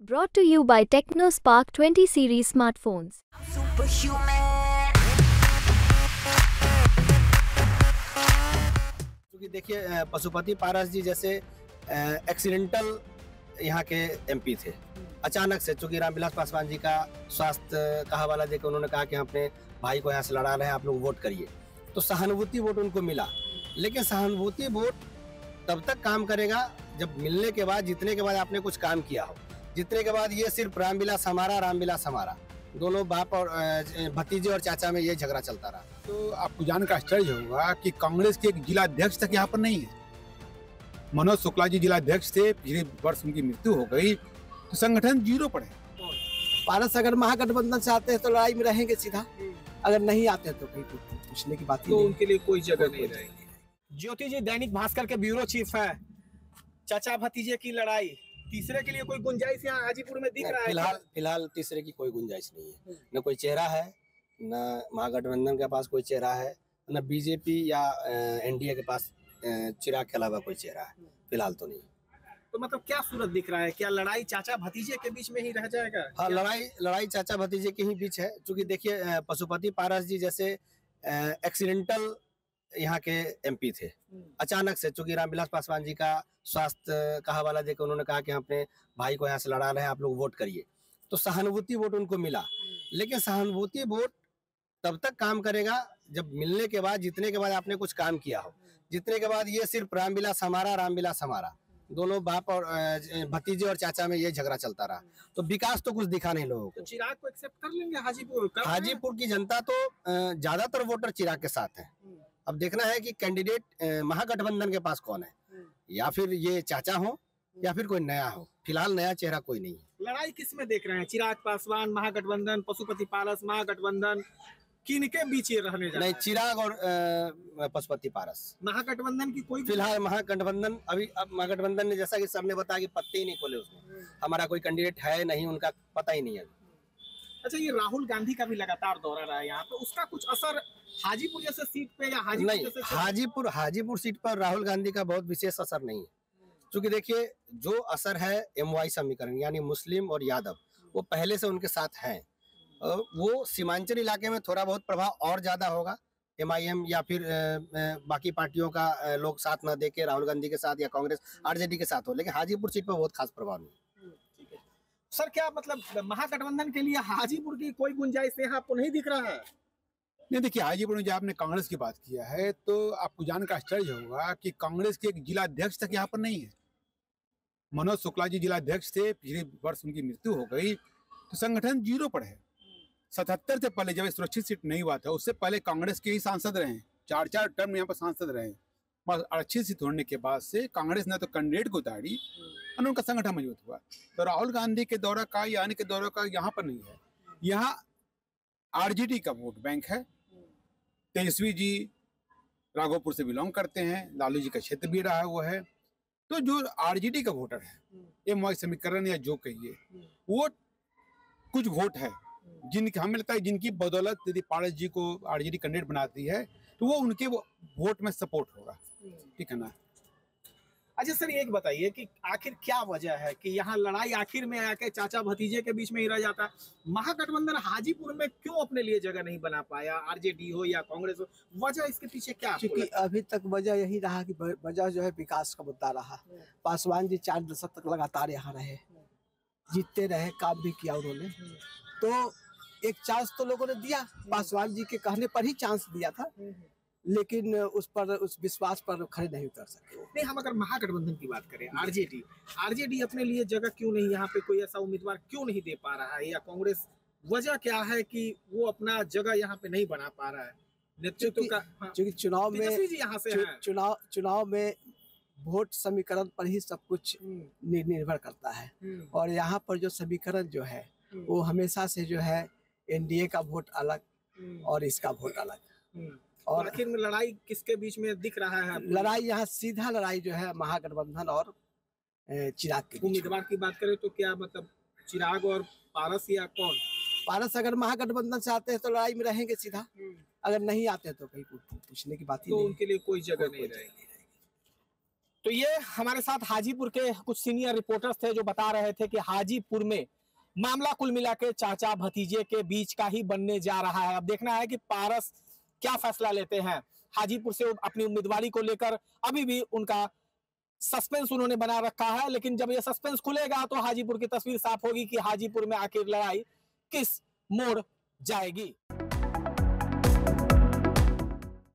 Brought to you by TechnoSpark 20 series smartphones. क्योंकि देखिए पशुपति पारस जी जैसे एक्सीडेंटल यहाँ के एमपी थे। अचानक से चूंकि रामविलास पासवान जी का स्वास्थ्य का हवाला देकर उन्होंने कहा कि हम अपने भाई को यहाँ से लड़ा रहे हैं, आप लोग वोट करिए, तो सहानुभूति वोट उनको मिला। लेकिन सहानुभूति वोट तब तक काम करेगा जब मिलने के बाद, जीतने के बाद आपने कुछ काम किया हो। जीतने के बाद ये सिर्फ रामविलास हमारा दोनों बाप और भतीजे और चाचा में ये झगड़ा चलता रहा। तो आपको जानकर आश्चर्य होगा कि कांग्रेस के एक जिला अध्यक्ष तक यहाँ पर नहीं है। मनोज शुक्ला जी जिला अध्यक्ष थे, पिछले वर्ष उनकी मृत्यु हो गई, तो संगठन जीरो पर है। पारस अगर महागठबंधन से आते हैं तो लड़ाई में रहेंगे सीधा, अगर नहीं आते तो कहीं पूछने की बात ही तो नहीं। उनके लिए कोई जगह नहीं रहेगी। ज्योति जी दैनिक भास्कर के ब्यूरो चीफ है, चाचा भतीजे की लड़ाई, तीसरे के लिए कोई गुंजाइश यहाँ हाजीपुर में दिख रहा है? फिलहाल तीसरे की कोई गुंजाइश नहीं है। न कोई चेहरा है, न महागठबंधन के पास कोई चेहरा है, न बीजेपी या एनडीए के पास चिराग के अलावा कोई चेहरा है। फिलहाल तो नहीं। तो मतलब क्या सूरत दिख रहा है? क्या लड़ाई चाचा भतीजे के बीच में ही रह जाएगा? हाँ, लड़ाई चाचा भतीजे के ही बीच है। क्योंकि देखिए पशुपति पारस जी जैसे एक्सीडेंटल यहाँ के एमपी थे। अचानक से चूंकि रामविलास पासवान जी का स्वास्थ्य का हवाला देकर उन्होंने कहा कि हम अपने भाई को यहाँ से लड़ा रहे हैं, आप लोग वोट करिए, तो सहानुभूति वोट उनको मिला। लेकिन सहानुभूति वोट तब तक काम करेगा जब मिलने के बाद, जीतने के बाद आपने कुछ काम किया हो। जीतने के बाद ये सिर्फ रामविलास हमारा दोनों बाप और भतीजे और चाचा में ये झगड़ा चलता रहा। तो विकास तो कुछ दिखा नहीं लोगों को। चिराग को एक्सेप्ट कर लेंगे हाजीपुर की जनता तो ज्यादातर वोटर चिराग के साथ है। अब देखना है कि कैंडिडेट महागठबंधन के पास कौन है, या फिर ये चाचा हो या फिर कोई नया हो। फिलहाल नया चेहरा कोई नहीं है। लड़ाई किस में देख रहे हैं? चिराग पासवान महागठबंधन, पशुपति पारस महागठबंधन, किनके बीच ये रहने जा रहा है? नहीं, चिराग और पशुपति पारस। महागठबंधन की कोई फिलहाल महागठबंधन अब महागठबंधन ने, जैसा कि सबने बताया, कि पत्ते ही नहीं खोले उसने। हमारा कोई कैंडिडेट है नहीं, उनका पता ही नहीं है। अच्छा, ये राहुल गांधी का भी लगातार दौरा रहा है यहाँ पे, उसका कुछ असर हाजीपुर जैसे सीट पे या हाजीपुर सीट पर राहुल गांधी का बहुत विशेष असर नहीं है। क्योंकि देखिए जो असर है एमवाई समीकरण यानी मुस्लिम और यादव, वो पहले से उनके साथ हैं। वो सीमांचल इलाके में थोड़ा बहुत प्रभाव और ज्यादा होगा। एमआईएम या फिर बाकी पार्टियों का लोग साथ न देके राहुल गांधी के साथ या कांग्रेस आरजेडी के साथ हो, लेकिन हाजीपुर सीट पर बहुत खास प्रभाव नहीं। सर, क्या मतलब महागठबंधन के लिए हाजीपुर की कोई गुंजाइश यहाँ आपको नहीं दिख रहा है? नहीं, देखिए हाजीपुर में जब आपने कांग्रेस की बात किया है तो आपको जानकर आश्चर्य होगा कि कांग्रेस के एक जिला अध्यक्ष तक यहाँ पर नहीं है। मनोज शुक्ला जी जिला अध्यक्ष थे, पिछले वर्ष उनकी मृत्यु हो गई, तो संगठन जीरो पर है। 77 से पहले जब सुरक्षित सीट नहीं हुआ था, उससे पहले कांग्रेस के ही सांसद रहे, 4 टर्म यहाँ पर सांसद रहे। बस आरक्षित सीट होने के बाद से कांग्रेस ने तो कैंडिडेट को उतारी और उनका संगठन मजबूत हुआ। तो राहुल गांधी के दौरा का या आने के दौरा का यहाँ पर नहीं है। यहाँ आरजेडी का वोट बैंक है। तेजस्वी जी राघोपुर से बिलोंग करते हैं, लालू जी का क्षेत्र भी रहा हुआ है। तो जो आरजेडी का वोटर है, एमवाई समीकरण या जो कहिए, वो कुछ वोट है जिनके हमें लगता है जिनकी बदौलत यदि पारस जी को आरजेडी कैंडिडेट बनाती है तो वो उनके वोट में सपोर्ट होगा। ठीक है ना? अच्छा सर, एक बताइए कि आखिर क्या वजह है कि यहाँ लड़ाई आखिर में आके चाचा भतीजे के बीच में ही रह जाता है? महागठबंधन हाजीपुर में क्यों अपने लिए जगह नहीं बना पाया, आरजेडी हो या कांग्रेस हो? वजह इसके पीछे क्या? क्योंकि अभी तक वजह यही रहा कि वजह जो है विकास का मुद्दा रहा। पासवान जी 4 दशक तक लगातार यहाँ रहे, जीतते रहे, काम भी किया उन्होंने, तो एक चांस तो लोगों ने दिया, पासवान जी के कहने पर ही चांस दिया था, लेकिन उस विश्वास पर खड़े नहीं उतर सके। नहीं, हम अगर महागठबंधन की बात करें, आरजेडी अपने लिए जगह क्यों नहीं, यहाँ पे कोई ऐसा उम्मीदवार क्यों नहीं दे पा रहा है, या कांग्रेस वजह क्या है कि वो अपना जगह यहाँ पे नहीं बना पा रहा है? नेतृत्व का, क्योंकि चुनाव में वोट समीकरण पर ही सब कुछ निर्भर करता है, और यहाँ पर जो समीकरण जो है वो हमेशा से जो है एनडीए का वोट अलग और इसका वोट अलग। और आखिर में लड़ाई किसके बीच में दिख रहा है? लड़ाई यहाँ सीधा लड़ाई जो है महागठबंधन और चिराग के बीच। उम्मीदवार की बात करें तो क्या मतलब चिराग और पारस या कौन? पारस अगर महागठबंधन से आते हैं तो लड़ाई में रहेंगे सीधा, अगर नहीं आते तो कहीं पूछने की बात ही तो नहीं। उनके लिए कोई जगह नहीं रहेगी। तो ये हमारे साथ हाजीपुर के कुछ सीनियर रिपोर्टर्स थे जो बता रहे थे कि हाजीपुर में मामला कुल मिला के चाचा भतीजे के बीच का ही बनने जा रहा है। अब देखना है कि पारस क्या फैसला लेते हैं। हाजीपुर से अपनी उम्मीदवारी को लेकर अभी भी उनका सस्पेंस उन्होंने बना रखा है, लेकिन जब ये सस्पेंस खुलेगा तो हाजीपुर की तस्वीर साफ होगी कि हाजीपुर में आखिर लड़ाई किस मोड़ जाएगी।